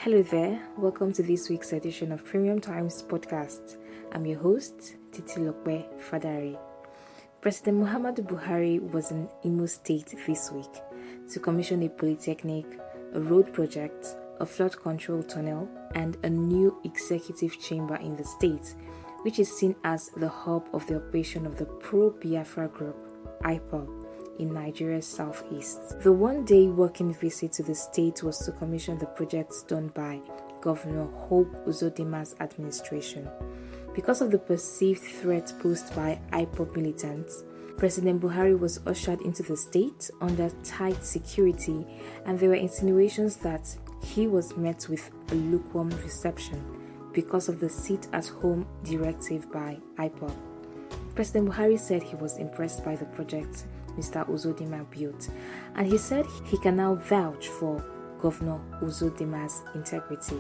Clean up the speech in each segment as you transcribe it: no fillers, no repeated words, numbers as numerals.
Hello there, welcome to this week's edition of Premium Times Podcast. I'm your host, Titilope Fadari. President Muhammadu Buhari was in Imo State this week to commission a polytechnic, a road project, a flood control tunnel, and a new executive chamber in the state, which is seen as the hub of the operation of the pro-Biafra group, IPOB, in Nigeria's southeast. The one-day working visit to the state was to commission the projects done by Governor Hope Uzodinma's administration. Because of the perceived threat posed by IPOB militants, President Buhari was ushered into the state under tight security, and there were insinuations that he was met with a lukewarm reception because of the sit-at-home directive by IPOB. President Buhari said he was impressed by the project Mr. Uzodinma built, and he said he can now vouch for Governor Uzodinma's integrity.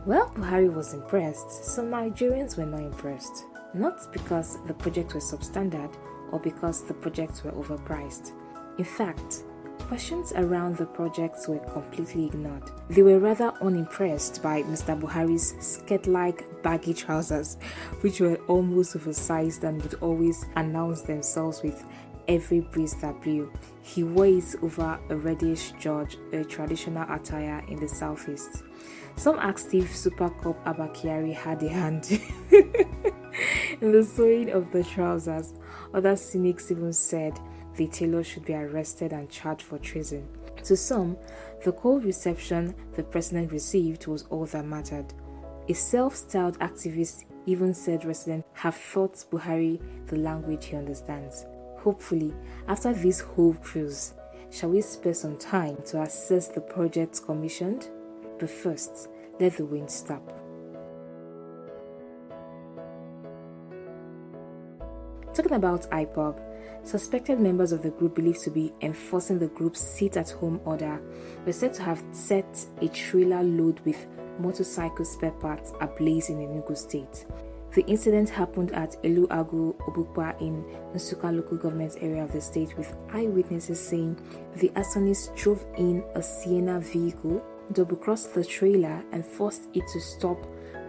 Well, Buhari was impressed. Some Nigerians were not impressed, not because the projects were substandard or because the projects were overpriced. In fact, questions around the projects were completely ignored. They were rather unimpressed by Mr. Buhari's skirt-like baggy trousers, which were almost oversized and would always announce themselves with every breeze that blew. He wore it over a reddish george, a traditional attire in the southeast. Some asked if Super Cup Abakiari had a hand in the sewing of the trousers. Other cynics even said the tailor should be arrested and charged for treason. To some, the cold reception the president received was all that mattered. A self-styled activist even said residents have taught Buhari the language he understands. Hopefully, after this whole cruise, shall we spare some time to assess the projects commissioned? But first, let the wind stop. Talking about IPOB, suspected members of the group believed to be enforcing the group's sit-at-home order were said to have set a trailer load with motorcycle spare parts ablaze in Enugu State. The incident happened at Eluagu Obukpa in Nsukka local government area of the state, with eyewitnesses saying the arsonists drove in a Sienna vehicle, double-crossed the trailer and forced it to stop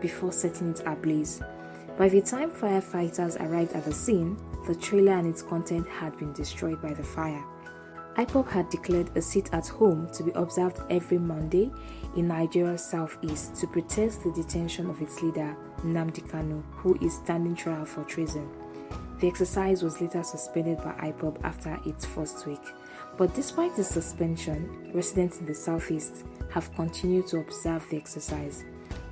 before setting it ablaze. By the time firefighters arrived at the scene, the trailer and its content had been destroyed by the fire. IPOB had declared a sit-at-home to be observed every Monday in Nigeria's southeast to protest the detention of its leader, Nnamdi Kanu, who is standing trial for treason. The exercise was later suspended by IPOB after its first week. But despite the suspension, residents in the southeast have continued to observe the exercise.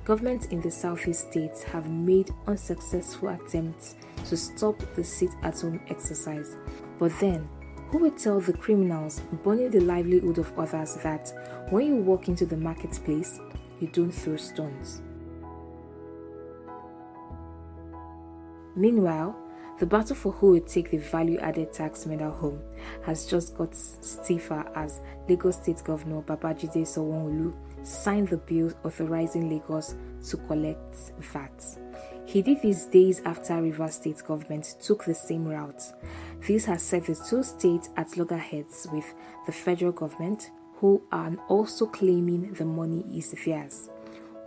Governments in the southeast states have made unsuccessful attempts to stop the sit-at-home exercise. But then, who will tell the criminals burning the livelihood of others that when you walk into the marketplace, you don't throw stones? Meanwhile, the battle for who will take the value-added tax medal home has just got stiffer as Lagos State Governor Babajide Sanwo-Olu signed the bill authorizing Lagos to collect VAT. He did this days after Rivers State government took the same route. This has set the two states at loggerheads with the federal government, who are also claiming the money is theirs.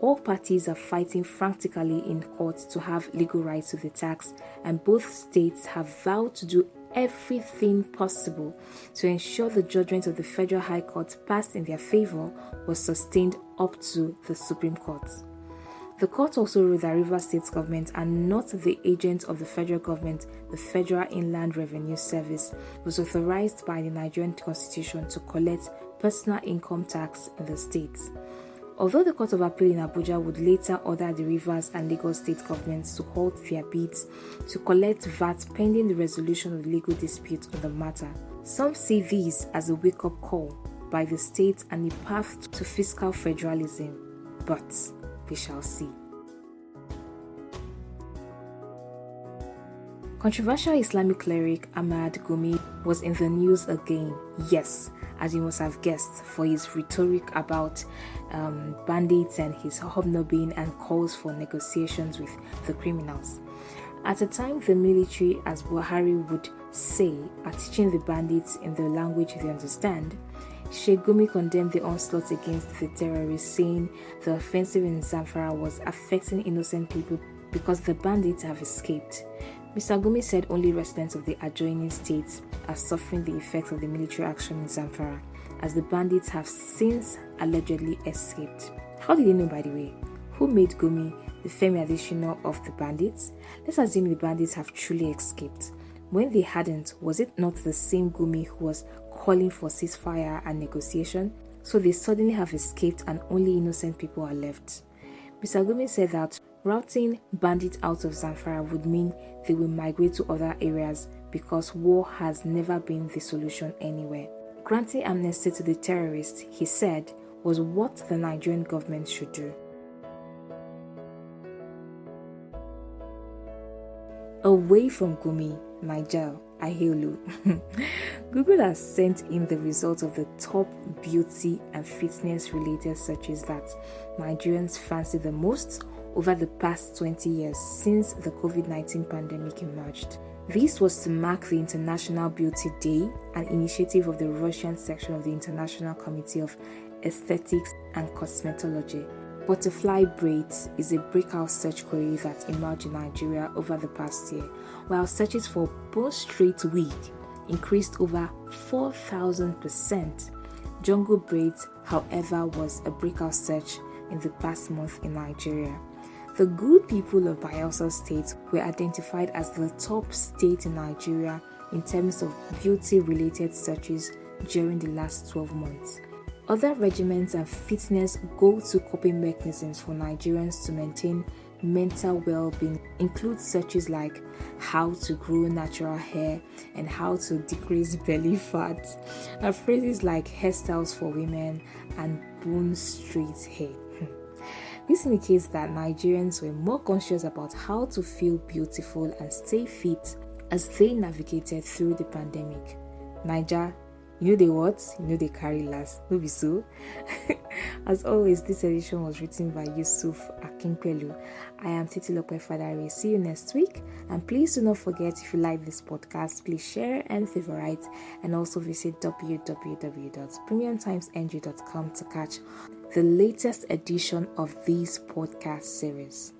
All parties are fighting frantically in court to have legal rights to the tax, and both states have vowed to do everything possible to ensure the judgment of the Federal High Court passed in their favor was sustained up to the Supreme Court. The court also ruled that Rivers State government and not the agent of the federal government, the Federal Inland Revenue Service, was authorized by the Nigerian Constitution to collect personal income tax in the state. Although the Court of Appeal in Abuja would later order the Rivers and Lagos state governments to halt their bids to collect VAT pending the resolution of the legal dispute on the matter, some see this as a wake-up call by the state and a path to fiscal federalism. But we shall see. Controversial Islamic cleric Ahmad Gumi was in the news again. Yes, as you must have guessed, for his rhetoric about bandits and his hobnobbing and calls for negotiations with the criminals. At a time, the military, as Buhari would say, are teaching the bandits in the language they understand. Sheikh Gumi condemned the onslaught against the terrorists, saying the offensive in Zamfara was affecting innocent people because the bandits have escaped. Mr. Gumi said only residents of the adjoining states are suffering the effects of the military action in Zamfara, as the bandits have since allegedly escaped. How did they know, by the way? Who made Gumi the Femi Adesina of the bandits? Let's assume the bandits have truly escaped. When they hadn't, was it not the same Gumi who was calling for ceasefire and negotiation? So they suddenly have escaped and only innocent people are left. Mr. Gumi said that routing bandits out of Zamfara would mean they will migrate to other areas because war has never been the solution anywhere. Granting amnesty to the terrorists, he said, was what the Nigerian government should do. Away from Gumi, Niger, I hail you. Google has sent in the results of the top beauty and fitness related searches that Nigerians fancy the most over the past 20 years since the COVID-19 pandemic emerged. This was to mark the International Beauty Day, an initiative of the Russian section of the International Committee of Aesthetics and Cosmetology. Butterfly braids is a breakout search query that emerged in Nigeria over the past year, while searches for bone straight wig increased over 4,000%. Jungle braids, however, was a breakout search in the past month in Nigeria. The good people of Bayelsa State were identified as the top state in Nigeria in terms of beauty-related searches during the last 12 months. Other regimens and fitness go-to coping mechanisms for Nigerians to maintain mental well-being include searches like how to grow natural hair and how to decrease belly fat, and phrases like hairstyles for women and bone straight hair. This indicates that Nigerians were more conscious about how to feel beautiful and stay fit as they navigated through the pandemic. Niger, you know they what? You know they carry last. No be so? As always, this edition was written by Yusuf Akinpelu. I am Titilope Fadari. See you next week. And please do not forget, if you like this podcast, please share and favorite, and also visit www.premiumtimesng.com to catch the latest edition of this podcast series.